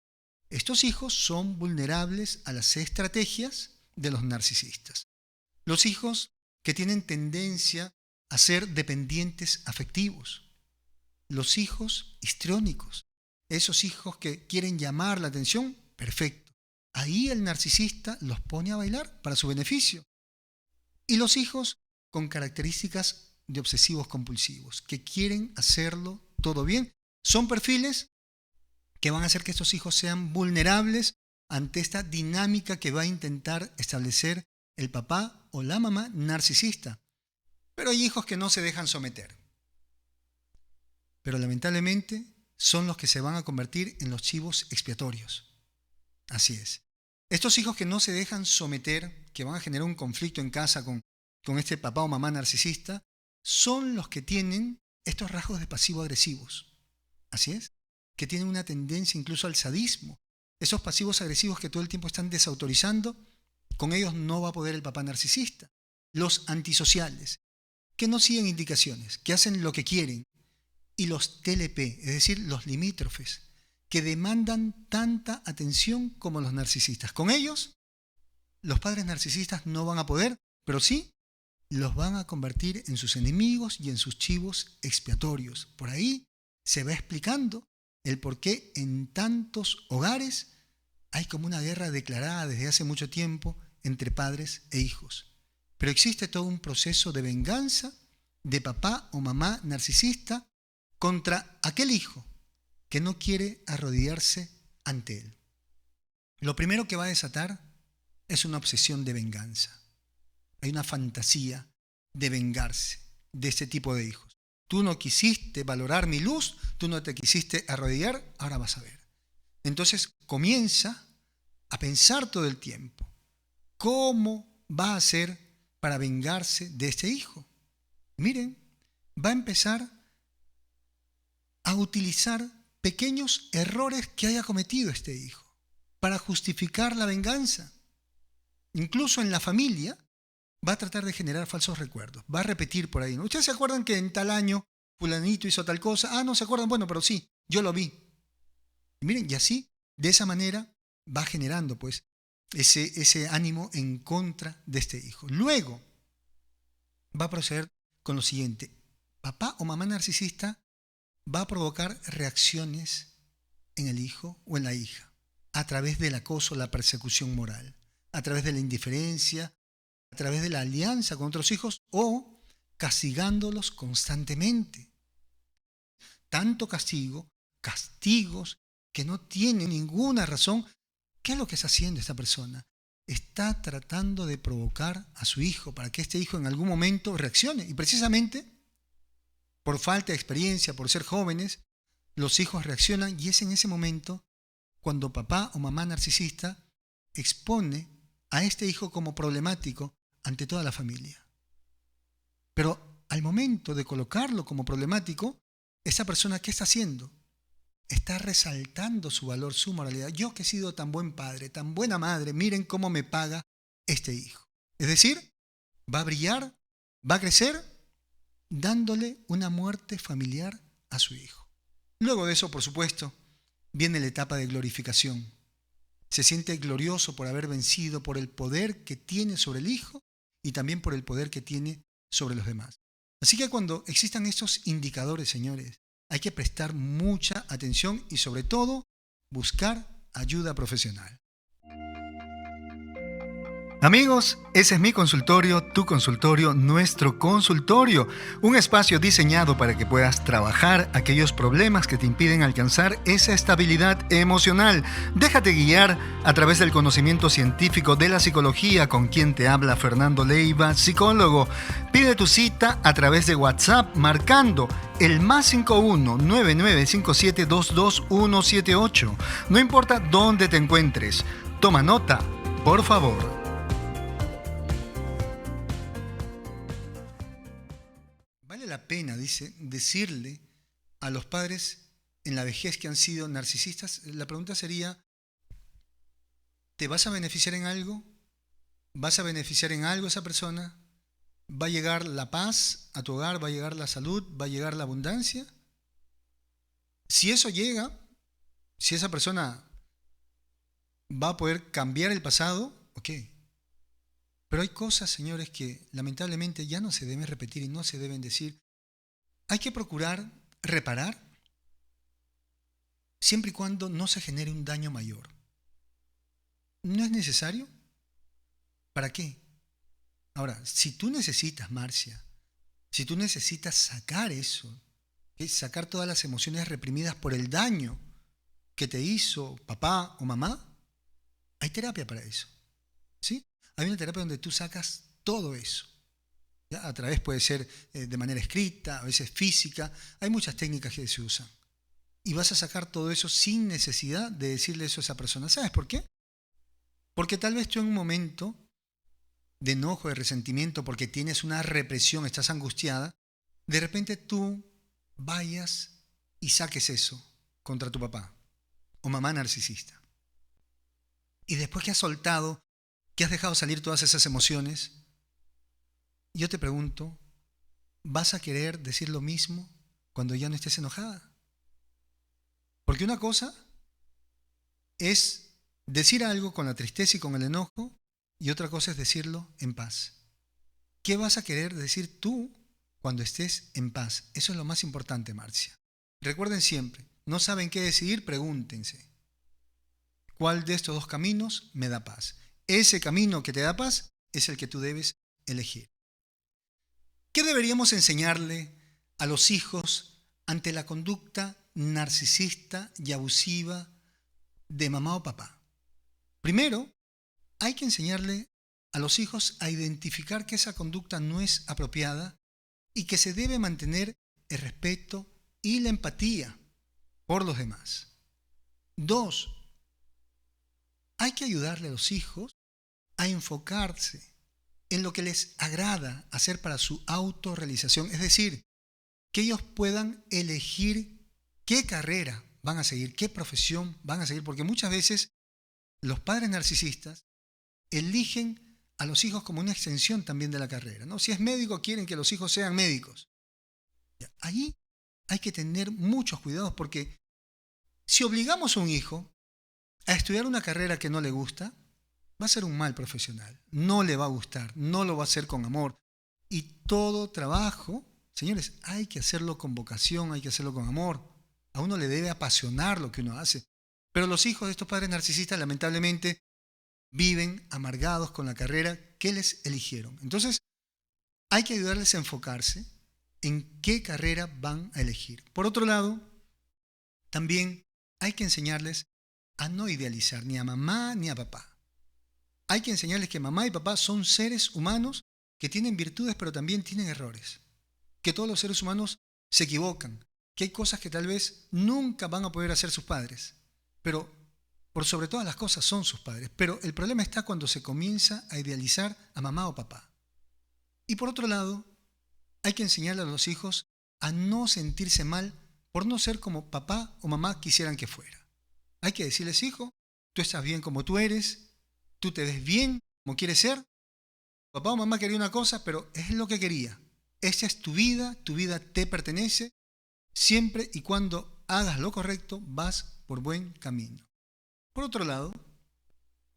Estos hijos son vulnerables a las estrategias de los narcisistas. Los hijos que tienen tendencia a ser dependientes afectivos. Los hijos histriónicos. Esos hijos que quieren llamar la atención, perfecto. Ahí el narcisista los pone a bailar para su beneficio. Y los hijos con características de obsesivos compulsivos, que quieren hacerlo todo bien. Son perfiles que van a hacer que estos hijos sean vulnerables ante esta dinámica que va a intentar establecer el papá o la mamá narcisista. Pero hay hijos que no se dejan someter. Pero lamentablemente son los que se van a convertir en los chivos expiatorios. Así es. Estos hijos que no se dejan someter, que van a generar un conflicto en casa con este papá o mamá narcisista, son los que tienen estos rasgos de pasivo-agresivos. Así es, que tienen una tendencia incluso al sadismo. Esos pasivos agresivos que todo el tiempo están desautorizando, con ellos no va a poder el papá narcisista. Los antisociales, que no siguen indicaciones, que hacen lo que quieren. Y los TLP, es decir, los limítrofes, que demandan tanta atención como los narcisistas. Con ellos, los padres narcisistas no van a poder, pero sí los van a convertir en sus enemigos y en sus chivos expiatorios. Por ahí se va explicando el por qué en tantos hogares hay como una guerra declarada desde hace mucho tiempo entre padres e hijos. Pero existe todo un proceso de venganza de papá o mamá narcisista contra aquel hijo que no quiere arrodillarse ante él. Lo primero que va a desatar es una obsesión de venganza. Hay una fantasía de vengarse de este tipo de hijos. Tú no quisiste valorar mi luz, tú no te quisiste arrodillar, ahora vas a ver. Entonces comienza a pensar todo el tiempo cómo va a hacer para vengarse de este hijo. Miren, va a empezar a utilizar pequeños errores que haya cometido este hijo para justificar la venganza. Incluso en la familia va a tratar de generar falsos recuerdos, va a repetir por ahí, ¿no? ¿Ustedes se acuerdan que en tal año fulanito hizo tal cosa? Ah, no se acuerdan, bueno, pero sí, yo lo vi. Y miren, y así, de esa manera, va generando pues ese ánimo en contra de este hijo. Luego va a proceder con lo siguiente. Papá o mamá narcisista va a provocar reacciones en el hijo o en la hija a través del acoso, la persecución moral, a través de la indiferencia, a través de la alianza con otros hijos o castigándolos constantemente. Tanto castigo, castigos que no tienen ninguna razón. ¿Qué es lo que está haciendo esta persona? Está tratando de provocar a su hijo para que este hijo en algún momento reaccione. Y precisamente por falta de experiencia, por ser jóvenes, los hijos reaccionan y es en ese momento cuando papá o mamá narcisista expone a este hijo como problemático ante toda la familia. Pero al momento de colocarlo como problemático, esa persona, ¿qué está haciendo? Está resaltando su valor, su moralidad. Yo que he sido tan buen padre, tan buena madre, miren cómo me paga este hijo. Es decir, va a brillar, va a crecer, dándole una muerte familiar a su hijo. Luego de eso, por supuesto, viene la etapa de glorificación. Se siente glorioso por haber vencido, por el poder que tiene sobre el hijo y también por el poder que tiene sobre los demás. Así que cuando existan estos indicadores, señores, hay que prestar mucha atención y sobre todo buscar ayuda profesional. Amigos, ese es mi consultorio, tu consultorio, nuestro consultorio. Un espacio diseñado para que puedas trabajar aquellos problemas que te impiden alcanzar esa estabilidad emocional. Déjate guiar a través del conocimiento científico de la psicología, con quien te habla Fernando Leiva, psicólogo. Pide tu cita a través de WhatsApp marcando el +51 9957 22178. No importa dónde te encuentres. Toma nota, por favor. Vale la pena, dice, decirle a los padres en la vejez que han sido narcisistas. La pregunta sería, ¿te vas a beneficiar en algo? ¿Vas a beneficiar en algo a esa persona? ¿Va a llegar la paz a tu hogar? ¿Va a llegar la salud? ¿Va a llegar la abundancia? Si eso llega, si esa persona va a poder cambiar el pasado, ok. Pero hay cosas, señores, que lamentablemente ya no se deben repetir y no se deben decir. Hay que procurar reparar siempre y cuando no se genere un daño mayor. ¿No es necesario? ¿Para qué? Ahora, si tú necesitas, Marcia, si tú necesitas sacar eso, sacar todas las emociones reprimidas por el daño que te hizo papá o mamá, hay terapia para eso, ¿sí? Hay una terapia donde tú sacas todo eso, ¿ya? A través puede ser de manera escrita, a veces física, hay muchas técnicas que se usan. Y vas a sacar todo eso sin necesidad de decirle eso a esa persona. ¿Sabes por qué? Porque tal vez tú en un momento de enojo, de resentimiento, porque tienes una represión, estás angustiada, de repente tú vayas y saques eso contra tu papá o mamá narcisista. Y después que has soltado, que has dejado salir todas esas emociones, yo te pregunto, ¿vas a querer decir lo mismo cuando ya no estés enojada? Porque una cosa es decir algo con la tristeza y con el enojo, y otra cosa es decirlo en paz. ¿Qué vas a querer decir tú cuando estés en paz? Eso es lo más importante, Marcia. Recuerden siempre, no saben qué decidir, pregúntense, ¿cuál de estos dos caminos me da paz? Ese camino que te da paz es el que tú debes elegir. ¿Qué deberíamos enseñarle a los hijos ante la conducta narcisista y abusiva de mamá o papá? Primero, hay que enseñarle a los hijos a identificar que esa conducta no es apropiada y que se debe mantener el respeto y la empatía por los demás. Dos, hay que ayudarle a los hijos a enfocarse en lo que les agrada hacer para su autorrealización, es decir, que ellos puedan elegir qué carrera van a seguir, qué profesión van a seguir, porque muchas veces los padres narcisistas eligen a los hijos como una extensión también de la carrera, ¿no? Si es médico, quieren que los hijos sean médicos. Allí hay que tener muchos cuidados, porque si obligamos a un hijo a estudiar una carrera que no le gusta, va a ser un mal profesional, no le va a gustar, no lo va a hacer con amor. Y todo trabajo, señores, hay que hacerlo con vocación, hay que hacerlo con amor. A uno le debe apasionar lo que uno hace. Pero los hijos de estos padres narcisistas, lamentablemente, viven amargados con la carrera que les eligieron. Entonces, hay que ayudarles a enfocarse en qué carrera van a elegir. Por otro lado, también hay que enseñarles a no idealizar ni a mamá ni a papá. Hay que enseñarles que mamá y papá son seres humanos que tienen virtudes, pero también tienen errores. Que todos los seres humanos se equivocan. Que hay cosas que tal vez nunca van a poder hacer sus padres. Pero por sobre todas las cosas son sus padres. Pero el problema está cuando se comienza a idealizar a mamá o papá. Y por otro lado, hay que enseñarle a los hijos a no sentirse mal por no ser como papá o mamá quisieran que fuera. Hay que decirles, hijo, tú estás bien como tú eres, tú te ves bien como quieres ser. Papá o mamá quería una cosa, pero es lo que quería. Esa es tu vida te pertenece. Siempre y cuando hagas lo correcto, vas por buen camino. Por otro lado,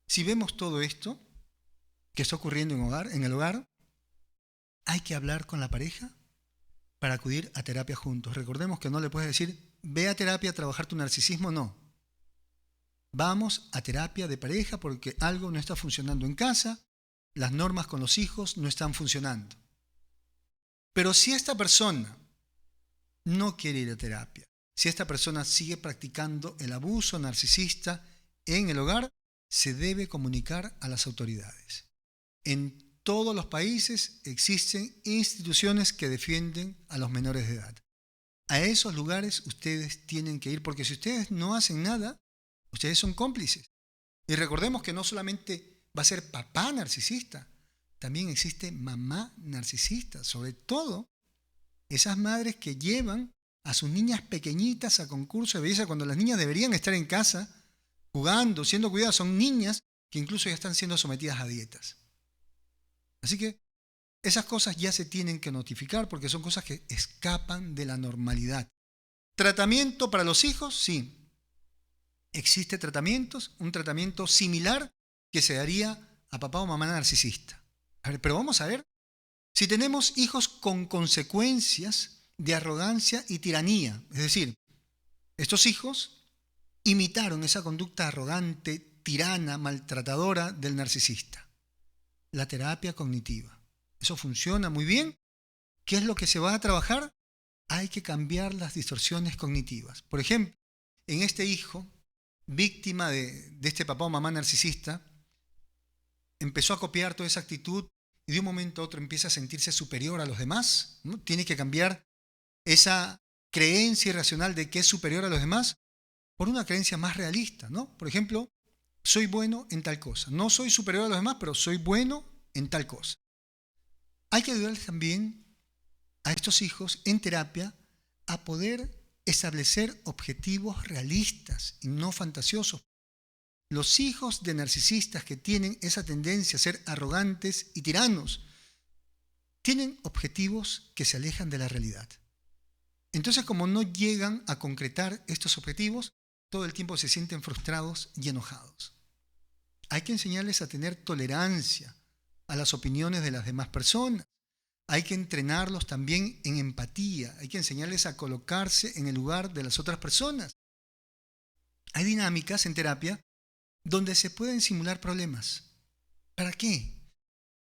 si vemos todo esto que está ocurriendo en el hogar, hay que hablar con la pareja para acudir a terapia juntos. Recordemos que no le puedes decir, ve a terapia a trabajar tu narcisismo, no. Vamos a terapia de pareja porque algo no está funcionando en casa, las normas con los hijos no están funcionando. Pero si esta persona no quiere ir a terapia, si esta persona sigue practicando el abuso narcisista en el hogar, se debe comunicar a las autoridades. En todos los países existen instituciones que defienden a los menores de edad. A esos lugares ustedes tienen que ir porque si ustedes no hacen nada, ustedes son cómplices. Y recordemos que no solamente va a ser papá narcisista, también existe mamá narcisista, sobre todo esas madres que llevan a sus niñas pequeñitas a concursos de belleza cuando las niñas deberían estar en casa jugando, siendo cuidadas. Son niñas que incluso ya están siendo sometidas a dietas. Así que esas cosas ya se tienen que notificar porque son cosas que escapan de la normalidad. ¿Tratamiento para los hijos? Sí. Existe tratamientos, un tratamiento similar que se daría a papá o mamá narcisista. A ver, pero vamos a ver si tenemos hijos con consecuencias de arrogancia y tiranía. Es decir, estos hijos imitaron esa conducta arrogante, tirana, maltratadora del narcisista. La terapia cognitiva. Eso funciona muy bien. ¿Qué es lo que se va a trabajar? Hay que cambiar las distorsiones cognitivas. Por ejemplo, en este hijo, víctima de este papá o mamá narcisista, empezó a copiar toda esa actitud y de un momento a otro empieza a sentirse superior a los demás, ¿no? Tiene que cambiar esa creencia irracional de que es superior a los demás por una creencia más realista, ¿no? Por ejemplo, soy bueno en tal cosa. No soy superior a los demás, pero soy bueno en tal cosa. Hay que ayudarles también a estos hijos en terapia a poder establecer objetivos realistas y no fantasiosos. Los hijos de narcisistas que tienen esa tendencia a ser arrogantes y tiranos tienen objetivos que se alejan de la realidad. Entonces, como no llegan a concretar estos objetivos, todo el tiempo se sienten frustrados y enojados. Hay que enseñarles a tener tolerancia a las opiniones de las demás personas. Hay que entrenarlos también en empatía. Hay que enseñarles a colocarse en el lugar de las otras personas. Hay dinámicas en terapia donde se pueden simular problemas. ¿Para qué?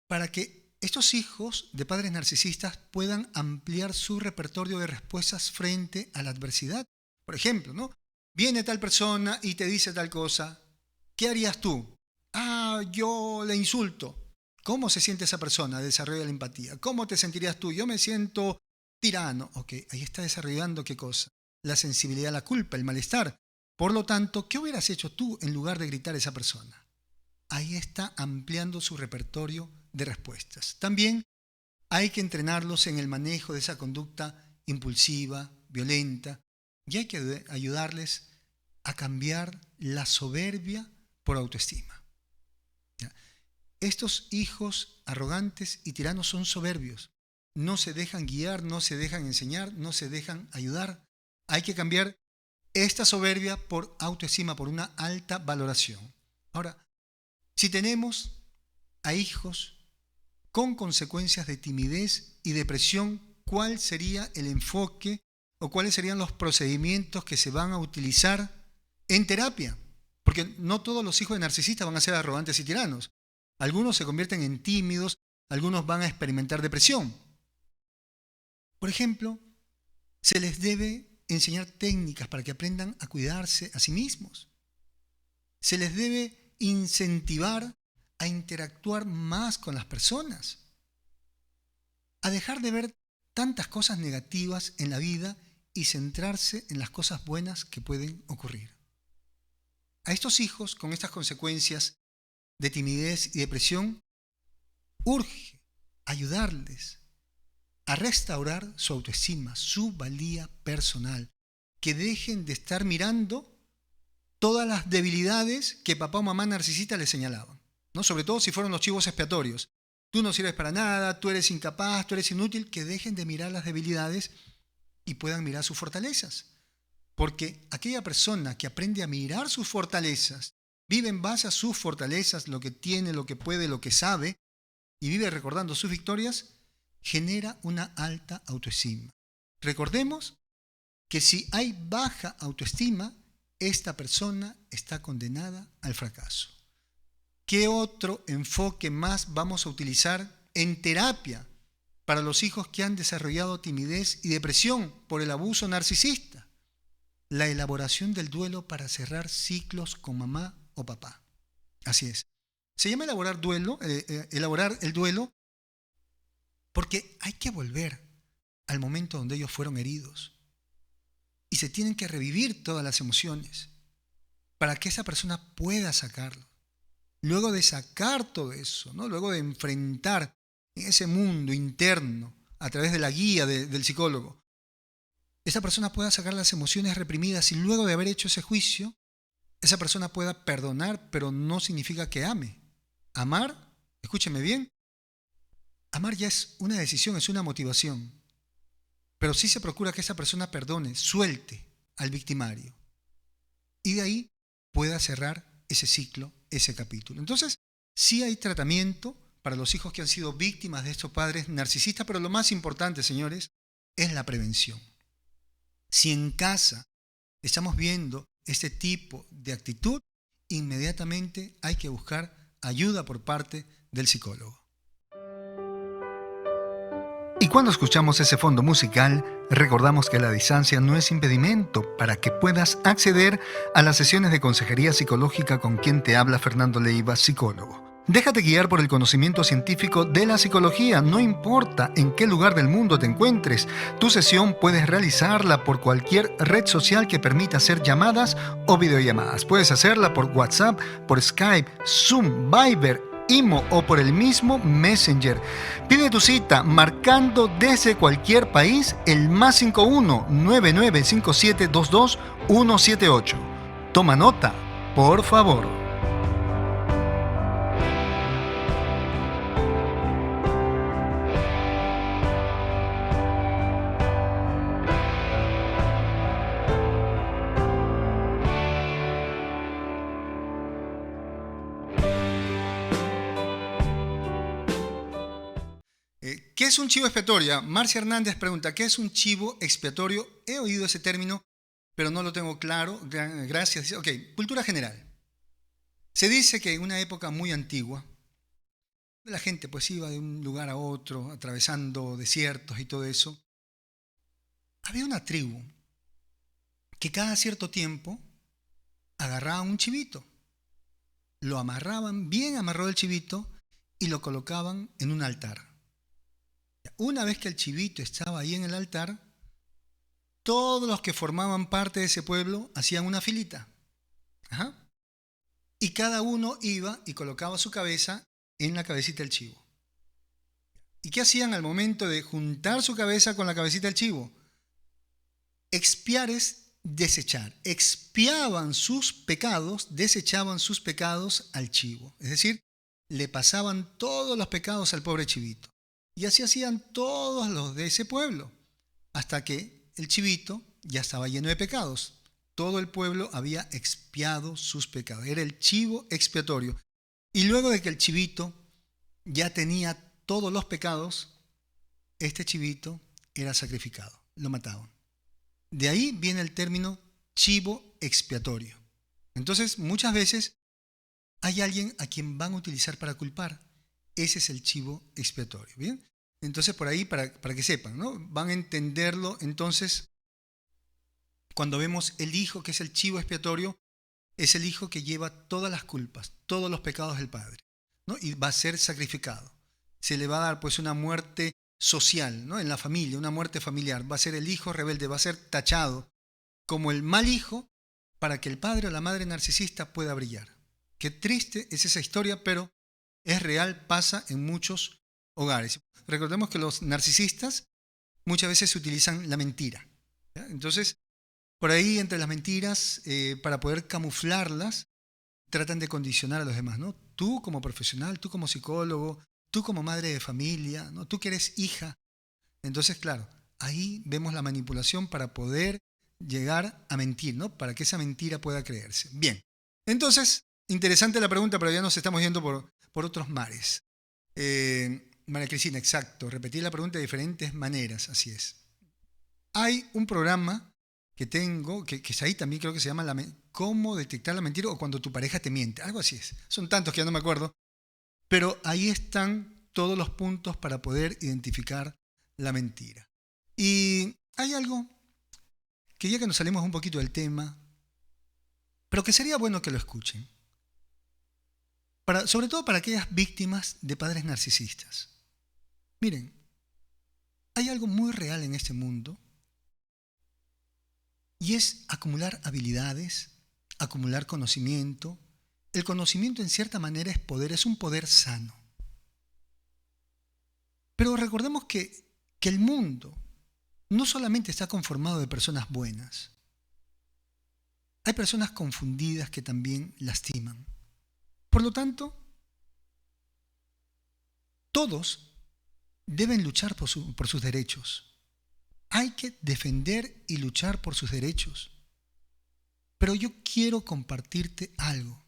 Para que estos hijos de padres narcisistas puedan ampliar su repertorio de respuestas frente a la adversidad. Por ejemplo, ¿no? Viene tal persona y te dice tal cosa. ¿Qué harías tú? Yo le insulto. ¿Cómo se siente esa persona? Desarrolla la empatía. ¿Cómo te sentirías tú? Yo me siento tirano. Ok, ahí está desarrollando ¿qué cosa? La sensibilidad a la culpa, el malestar. Por lo tanto, ¿qué hubieras hecho tú en lugar de gritar a esa persona? Ahí está ampliando su repertorio de respuestas. También hay que entrenarlos en el manejo de esa conducta impulsiva, violenta, y hay que ayudarles a cambiar la soberbia por autoestima. ¿Ya? Estos hijos arrogantes y tiranos son soberbios. No se dejan guiar, no se dejan enseñar, no se dejan ayudar. Hay que cambiar esta soberbia por autoestima, por una alta valoración. Ahora, si tenemos a hijos con consecuencias de timidez y depresión, ¿cuál sería el enfoque o cuáles serían los procedimientos que se van a utilizar en terapia? Porque no todos los hijos de narcisistas van a ser arrogantes y tiranos. Algunos se convierten en tímidos, algunos van a experimentar depresión. Por ejemplo, se les debe enseñar técnicas para que aprendan a cuidarse a sí mismos. Se les debe incentivar a interactuar más con las personas, a dejar de ver tantas cosas negativas en la vida y centrarse en las cosas buenas que pueden ocurrir. A estos hijos con estas consecuencias de timidez y depresión, urge ayudarles a restaurar su autoestima, su valía personal, que dejen de estar mirando todas las debilidades que papá o mamá narcisista les señalaban, ¿no? Sobre todo si fueron los chivos expiatorios. Tú no sirves para nada, tú eres incapaz, tú eres inútil, que dejen de mirar las debilidades y puedan mirar sus fortalezas. Porque aquella persona que aprende a mirar sus fortalezas, vive en base a sus fortalezas, lo que tiene, lo que puede, lo que sabe, y vive recordando sus victorias, genera una alta autoestima. Recordemos que si hay baja autoestima, esta persona está condenada al fracaso. ¿Qué otro enfoque más vamos a utilizar en terapia para los hijos que han desarrollado timidez y depresión por el abuso narcisista? La elaboración del duelo para cerrar ciclos con mamá o papá. Así es. Se llama elaborar el duelo porque hay que volver al momento donde ellos fueron heridos. Y se tienen que revivir todas las emociones para que esa persona pueda sacarlo. Luego de sacar todo eso, ¿no? Luego de enfrentar ese mundo interno a través de la guía del psicólogo, esa persona pueda sacar las emociones reprimidas y luego de haber hecho ese juicio, esa persona pueda perdonar, pero no significa que ame. Amar, escúcheme bien, amar ya es una decisión, es una motivación. Pero sí se procura que esa persona perdone, suelte al victimario. Y de ahí pueda cerrar ese ciclo, ese capítulo. Entonces, sí hay tratamiento para los hijos que han sido víctimas de estos padres narcisistas, pero lo más importante, señores, es la prevención. Si en casa estamos viendo este tipo de actitud, inmediatamente hay que buscar ayuda por parte del psicólogo. Y cuando escuchamos ese fondo musical, recordamos que la distancia no es impedimento para que puedas acceder a las sesiones de consejería psicológica con quien te habla Fernando Leiva, psicólogo. Déjate guiar por el conocimiento científico de la psicología, no importa en qué lugar del mundo te encuentres. Tu sesión puedes realizarla por cualquier red social que permita hacer llamadas o videollamadas. Puedes hacerla por WhatsApp, por Skype, Zoom, Viber Imo o por el mismo Messenger. Pide tu cita marcando desde cualquier país el +51 995722 178. Toma nota, por favor. ¿Qué es un chivo expiatorio? Marcia Hernández pregunta, ¿qué es un chivo expiatorio? He oído ese término, pero no lo tengo claro. Gracias. Ok, cultura general. Se dice que en una época muy antigua, la gente pues iba de un lugar a otro, atravesando desiertos y todo eso. Había una tribu que cada cierto tiempo agarraban un chivito, lo amarraban, bien amarrado el chivito, y lo colocaban en un altar. Una vez que el chivito estaba ahí en el altar, todos los que formaban parte de ese pueblo hacían una filita. Ajá. Y cada uno iba y colocaba su cabeza en la cabecita del chivo. ¿Y qué hacían al momento de juntar su cabeza con la cabecita del chivo? Expiar es desechar. Expiaban sus pecados, desechaban sus pecados al chivo. Es decir, le pasaban todos los pecados al pobre chivito. Y así hacían todos los de ese pueblo, hasta que el chivito ya estaba lleno de pecados. Todo el pueblo había expiado sus pecados. Era el chivo expiatorio. Y luego de que el chivito ya tenía todos los pecados, este chivito era sacrificado. Lo mataban. De ahí viene el término chivo expiatorio. Entonces, muchas veces hay alguien a quien van a utilizar para culpar. Ese es el chivo expiatorio, ¿bien? Entonces, por ahí, para que sepan, ¿no? Van a entenderlo, entonces, cuando vemos el hijo, que es el chivo expiatorio, es el hijo que lleva todas las culpas, todos los pecados del padre, ¿no? Y va a ser sacrificado. Se le va a dar, pues, una muerte social, ¿no? En la familia, una muerte familiar. Va a ser el hijo rebelde, va a ser tachado como el mal hijo para que el padre o la madre narcisista pueda brillar. Qué triste es esa historia, pero es real, pasa en muchos hogares. Recordemos que los narcisistas muchas veces utilizan la mentira, ¿ya? Entonces, por ahí entre las mentiras, para poder camuflarlas, tratan de condicionar a los demás, ¿no? Tú como profesional, tú como psicólogo, tú como madre de familia, ¿no? Tú que eres hija. Entonces, claro, ahí vemos la manipulación para poder llegar a mentir, ¿no? Para que esa mentira pueda creerse. Bien, entonces, interesante la pregunta, pero ya nos estamos yendo por otros mares. María Cristina, exacto. Repetí la pregunta de diferentes maneras, así es. Hay un programa que tengo, que es ahí también, creo que se llama ¿Cómo detectar la mentira o cuando tu pareja te miente? Algo así es. Son tantos que ya no me acuerdo. Pero ahí están todos los puntos para poder identificar la mentira. Y hay algo que ya que nos salimos un poquito del tema, pero que sería bueno que lo escuchen. Sobre todo para aquellas víctimas de padres narcisistas. Miren, hay algo muy real en este mundo y es acumular habilidades, acumular conocimiento. El conocimiento en cierta manera es poder, es un poder sano. Pero recordemos que el mundo no solamente está conformado de personas buenas. Hay personas confundidas que también lastiman. Por lo tanto, todos deben luchar por sus derechos. Hay que defender y luchar por sus derechos. Pero yo quiero compartirte algo.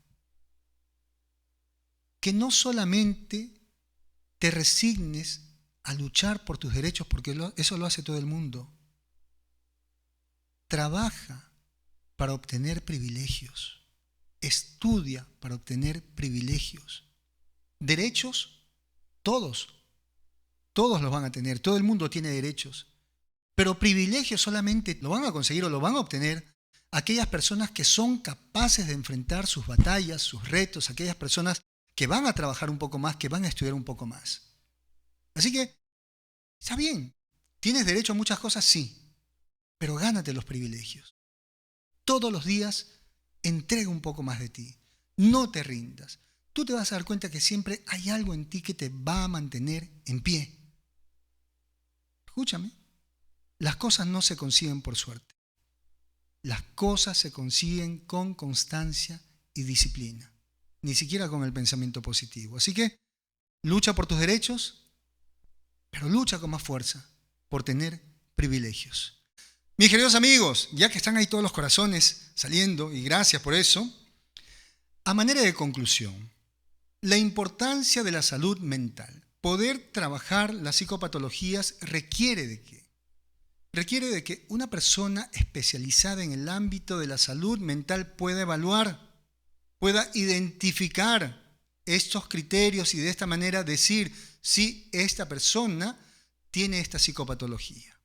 Que no solamente te resignes a luchar por tus derechos, porque eso lo hace todo el mundo. Trabaja para obtener privilegios. Estudia para obtener privilegios. Derechos, todos los van a tener, todo el mundo tiene derechos. Pero privilegios solamente lo van a conseguir o lo van a obtener aquellas personas que son capaces de enfrentar sus batallas, sus retos, aquellas personas que van a trabajar un poco más, que van a estudiar un poco más. Así que, está bien, tienes derecho a muchas cosas, sí, pero gánate los privilegios. Todos los días entrega un poco más de ti. No te rindas. tú te vas a dar cuenta que siempre hay algo en ti que te va a mantener en pie. Escúchame, las cosas no se consiguen por suerte. Las cosas se consiguen con constancia y disciplina, ni siquiera con el pensamiento positivo. Así que lucha por tus derechos, pero lucha con más fuerza por tener privilegios. Mis queridos amigos, ya que están ahí todos los corazones saliendo, y gracias por eso, a manera de conclusión, la importancia de la salud mental. Poder trabajar las psicopatologías requiere de qué? Requiere de que una persona especializada en el ámbito de la salud mental pueda evaluar, pueda identificar estos criterios y de esta manera decir si esta persona tiene esta psicopatología.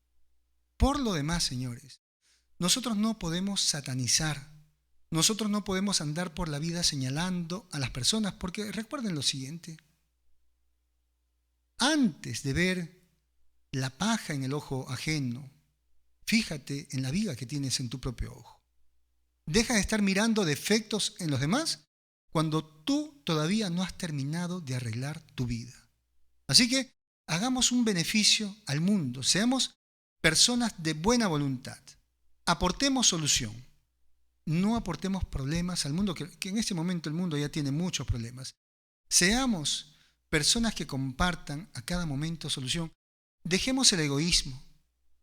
Por lo demás, señores, nosotros no podemos satanizar, nosotros no podemos andar por la vida señalando a las personas, porque recuerden lo siguiente: antes de ver la paja en el ojo ajeno, fíjate en la viga que tienes en tu propio ojo. Deja de estar mirando defectos en los demás cuando tú todavía no has terminado de arreglar tu vida. Así que hagamos un beneficio al mundo, seamos personas de buena voluntad, aportemos solución, no aportemos problemas al mundo, que en este momento el mundo ya tiene muchos problemas. Seamos personas que compartan a cada momento solución. Dejemos el egoísmo,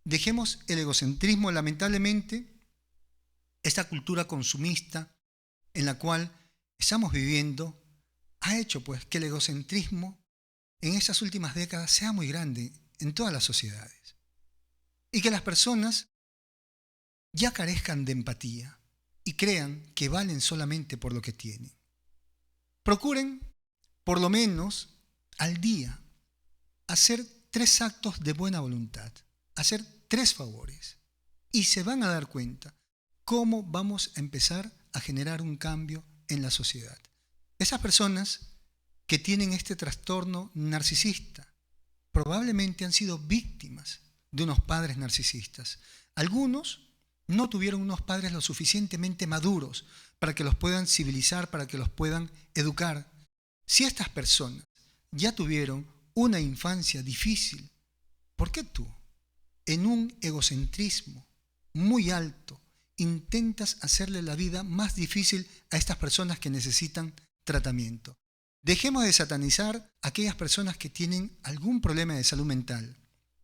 dejemos el egocentrismo. Lamentablemente, esta cultura consumista en la cual estamos viviendo ha hecho pues que el egocentrismo en estas últimas décadas sea muy grande en todas las sociedades y que las personas ya carezcan de empatía y crean que valen solamente por lo que tienen. Procuren, por lo menos al día, hacer 3 actos de buena voluntad, hacer 3 favores, y se van a dar cuenta cómo vamos a empezar a generar un cambio en la sociedad. Esas personas que tienen este trastorno narcisista probablemente han sido víctimas de unos padres narcisistas. Algunos no tuvieron unos padres lo suficientemente maduros para que los puedan civilizar, para que los puedan educar. Si estas personas ya tuvieron una infancia difícil, ¿por qué tú, en un egocentrismo muy alto, intentas hacerle la vida más difícil a estas personas que necesitan tratamiento? Dejemos de satanizar a aquellas personas que tienen algún problema de salud mental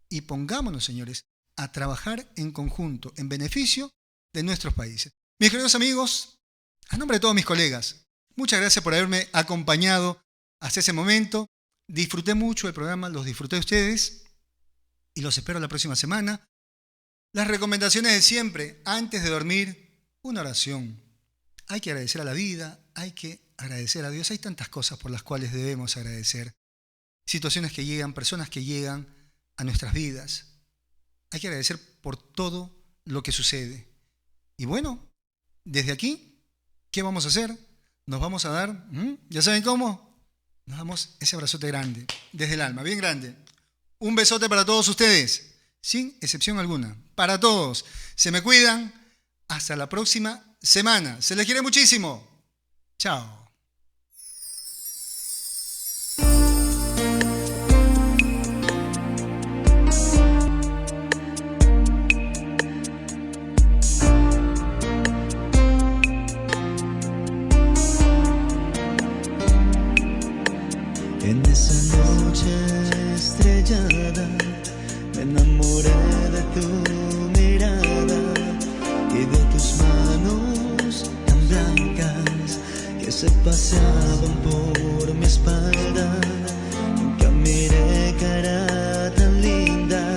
y pongámonos, señores, a trabajar en conjunto en beneficio de nuestros países. Mis queridos amigos, a nombre de todos mis colegas, muchas gracias por haberme acompañado hasta ese momento. Disfruté mucho el programa, los disfruté de ustedes y los espero la próxima semana. Las recomendaciones de siempre: antes de dormir, una oración. Hay que agradecer a la vida, hay que agradecer a Dios. Hay tantas cosas por las cuales debemos agradecer. Situaciones que llegan, personas que llegan a nuestras vidas. Hay que agradecer por todo lo que sucede. Y bueno, desde aquí, ¿qué vamos a hacer? Nos vamos a dar, ¿ya saben cómo? Nos damos ese abrazote grande, desde el alma, bien grande. Un besote para todos ustedes, sin excepción alguna. Para todos. Se me cuidan. Hasta la próxima semana. Se les quiere muchísimo. Chao. En esa noche estrellada me enamoré de tu mirada y de tus manos tan blancas que se paseaban por mi espalda. Nunca miré cara tan linda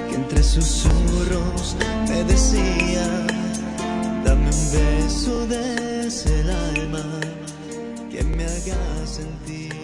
que entre susurros me decía: dame un beso desde el alma que me haga sentir